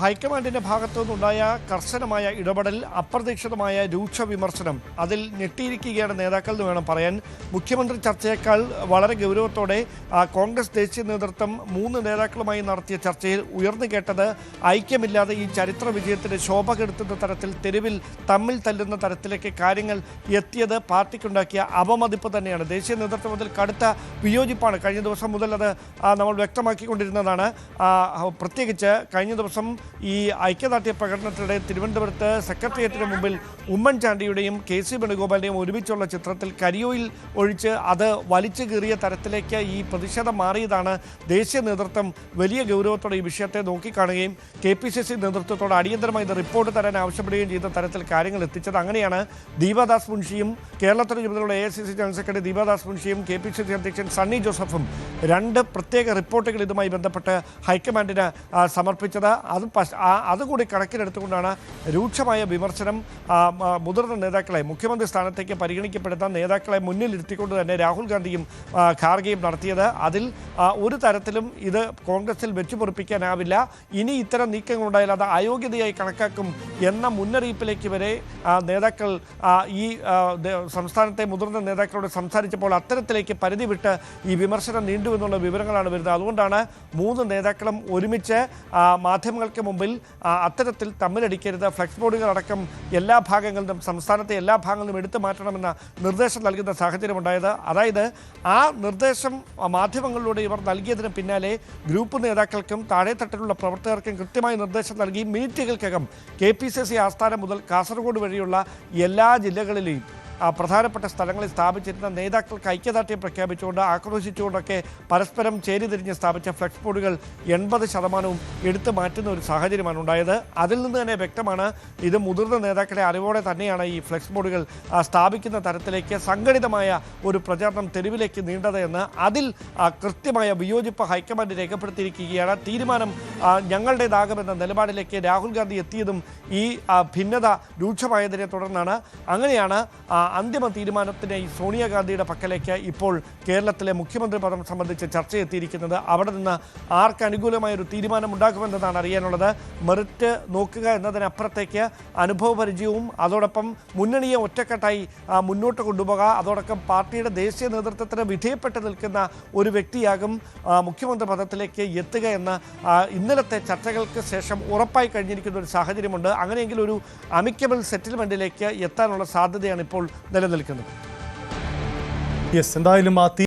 ഹൈക്കമാൻഡിന്റെ ഭാഗത്തു നിന്നുണ്ടായ കർശനമായ ഇടപെടൽ, അപ്രതീക്ഷിതമായ രൂക്ഷ വിമർശനം, അതിൽ ഞെട്ടിയിരിക്കുകയാണ് നേതാക്കൾ എന്ന് വേണം പറയാൻ. മുഖ്യമന്ത്രി ചർച്ചയേക്കാൾ വളരെ ഗൗരവത്തോടെ കോൺഗ്രസ് ദേശീയ നേതൃത്വം 3 നേതാക്കളുമായി നടത്തിയ ചർച്ചയിൽ ഉയർന്നു കേട്ടത് ഐക്യമില്ലാതെ ഈ ചരിത്ര വിജയത്തിന് ശോഭ കെടുത്തുന്ന തരത്തിൽ തെരുവിൽ തമ്മിൽ തല്ലുന്ന തരത്തിലേക്ക് കാര്യങ്ങൾ എത്തിയത് പാർട്ടിക്കുണ്ടാക്കിയ അപമതിപ്പ് തന്നെയാണ്. ദേശീയ നേതൃത്വം അതിൽ കടുത്ത വിയോജിപ്പാണ്. കഴിഞ്ഞ ദിവസം മുതൽ അത് നമ്മൾ വ്യക്തമാക്കിക്കൊണ്ടിരുന്നതാണ്. പ്രത്യേകിച്ച് കഴിഞ്ഞ ദിവസം ഈ ഐക്യദാർഢ്യ പ്രകടനത്തിനിടെ തിരുവനന്തപുരത്ത് സെക്രട്ടേറിയറ്റിന് മുമ്പിൽ ഉമ്മൻചാണ്ടിയുടെയും KC വേണുഗോപാലിൻ്റെയും ഒരുമിച്ചുള്ള ചിത്രത്തിൽ കരിയോയിൽ ഒഴിച്ച് അത് വലിച്ചു കീറിയ തരത്തിലേക്ക് ഈ പ്രതിഷേധം മാറിയതാണ്. ദേശീയ നേതൃത്വം വലിയ ഗൗരവത്തോടെ ഈ വിഷയത്തെ നോക്കിക്കാണുകയും KPCC നേതൃത്വത്തോട് അടിയന്തരമായി ഇത് റിപ്പോർട്ട് തരാൻ ആവശ്യപ്പെടുകയും ചെയ്ത തരത്തിൽ കാര്യങ്ങൾ എത്തിച്ചത്. അങ്ങനെയാണ് ദീപാദാസ് മുൻഷിയും കേരളത്തിന് ചുമതലയുള്ള AICC general secretary Deepa Das മുൻഷിയും KPCC അധ്യക്ഷൻ സണ്ണി ജോസഫും 2 പ്രത്യേക റിപ്പോർട്ടുകൾ ഇതുമായി ബന്ധപ്പെട്ട് ഹൈക്കമാൻഡിന് സമർപ്പിച്ചത്. അതുകൂടി കണക്കിലെടുത്തുകൊണ്ടാണ് രൂക്ഷമായ വിമർശനം മുതിർന്ന നേതാക്കളെ, മുഖ്യമന്ത്രി സ്ഥാനത്തേക്ക് പരിഗണിക്കപ്പെടുന്ന നേതാക്കളെ മുന്നിലിരുത്തിക്കൊണ്ട് തന്നെ രാഹുൽ ഗാന്ധിയും ഖാർഗെയും നടത്തിയത്. അതിൽ ഒരു തരത്തിലും ഇത് കോൺഗ്രസിൽ വെച്ചുപൊറിപ്പിക്കാനാവില്ല. ഇനി ഇത്തരം നീക്കങ്ങളുണ്ടായാൽ അത് അയോഗ്യതയായി കണക്കാക്കും എന്ന മുന്നറിയിപ്പിലേക്ക് വരെ നേതാക്കൾ ഈ സംസ്ഥാനത്തെ മുതിർന്ന നേതാക്കളോട് സംസാരിച്ചപ്പോൾ അത്തരത്തിലേക്ക് പരിധി വിട്ട് ഈ വിമർശനം നീണ്ടുവെന്നുള്ള വിവരങ്ങളാണ് വരുന്നത്. അതുകൊണ്ടാണ് 3 നേതാക്കളും ഒരുമിച്ച് മാധ്യമങ്ങൾക്ക് മുമ്പിൽ അത്തരത്തിൽ തമ്മിലടിക്കരുത്, ഫ്ലെക്സ് ബോർഡുകളടക്കം എല്ലാ ഭാഗങ്ങളിലും, സംസ്ഥാനത്തെ എല്ലാ ഭാഗങ്ങളിലും എടുത്തു മാറ്റണമെന്ന നിർദ്ദേശം നൽകുന്ന സാഹചര്യമുണ്ടായത്. അതായത് ആ നിർദ്ദേശം മാധ്യമങ്ങളിലൂടെ ഇവർ നൽകിയതിന് പിന്നാലെ ഗ്രൂപ്പ് നേതാക്കൾക്കും താഴെത്തട്ടിലുള്ള പ്രവർത്തകർക്കും കൃത്യമായ നിർദ്ദേശം നൽകി മിനിറ്റുകൾക്കകം KPCC ആസ്ഥാനം മുതൽ കാസർഗോഡ് വഴിയുള്ള എല്ലാ ജില്ലകളിലെയും പ്രധാനപ്പെട്ട സ്ഥലങ്ങളിൽ സ്ഥാപിച്ചിരുന്ന നേതാക്കൾക്ക് ഐക്യദാർഢ്യം പ്രഖ്യാപിച്ചുകൊണ്ട് ആക്രോശിച്ചുകൊണ്ടൊക്കെ പരസ്പരം ചേരിതിരിഞ്ഞ് സ്ഥാപിച്ച ഫ്ലെക്സ് ബോർഡുകൾ 80% എടുത്തു മാറ്റുന്ന ഒരു സാഹചര്യമാണ് ഉണ്ടായത്. അതിൽ നിന്ന് തന്നെ വ്യക്തമാണ് ഇത് മുതിർന്ന നേതാക്കളെ അറിവോടെ തന്നെയാണ് ഈ ഫ്ലെക്സ് ബോർഡുകൾ സ്ഥാപിക്കുന്ന തരത്തിലേക്ക് സംഘടിതമായ ഒരു പ്രചാരണം തെരുവിലേക്ക് നീണ്ടത് എന്ന്. അതിൽ കൃത്യമായ വിയോജിപ്പ് ഹൈക്കമാൻഡ് രേഖപ്പെടുത്തിയിരിക്കുകയാണ്. തീരുമാനം ഞങ്ങളുടേതാകുമെന്ന നിലപാടിലേക്ക് രാഹുൽ ഗാന്ധി എത്തിയതും ഈ ഭിന്നത രൂക്ഷമായതിനെ തുടർന്നാണ്. അങ്ങനെയാണ് അന്തിമ തീരുമാനത്തിന് ഈ സോണിയാഗാന്ധിയുടെ പക്കലേക്ക് ഇപ്പോൾ കേരളത്തിലെ മുഖ്യമന്ത്രി പദം സംബന്ധിച്ച് ചർച്ച എത്തിയിരിക്കുന്നത്. അവിടെ നിന്ന് ആർക്ക് അനുകൂലമായൊരു തീരുമാനം ഉണ്ടാക്കുമെന്നതാണ് അറിയാനുള്ളത്. മെറിറ്റ് നോക്കുക എന്നതിനപ്പുറത്തേക്ക് അനുഭവപരിചയവും അതോടൊപ്പം മുന്നണിയെ ഒറ്റക്കെട്ടായി മുന്നോട്ട് കൊണ്ടുപോകുക, അതോടൊപ്പം പാർട്ടിയുടെ ദേശീയ നേതൃത്വത്തിന് വിധേയപ്പെട്ട് നിൽക്കുന്ന ഒരു വ്യക്തിയാകും മുഖ്യമന്ത്രി പദത്തിലേക്ക് എത്തുക എന്ന് ഇന്നലത്തെ ചർച്ചകൾക്ക് ശേഷം ഉറപ്പായി കഴിഞ്ഞിരിക്കുന്ന ഒരു സാഹചര്യമുണ്ട്. അങ്ങനെയെങ്കിൽ ഒരു അമിക്കബിൾ സെറ്റിൽമെൻറ്റിലേക്ക് എത്താനുള്ള സാധ്യതയാണ് ഇപ്പോൾ നിലനിൽക്കുന്നത്. എന്തായാലും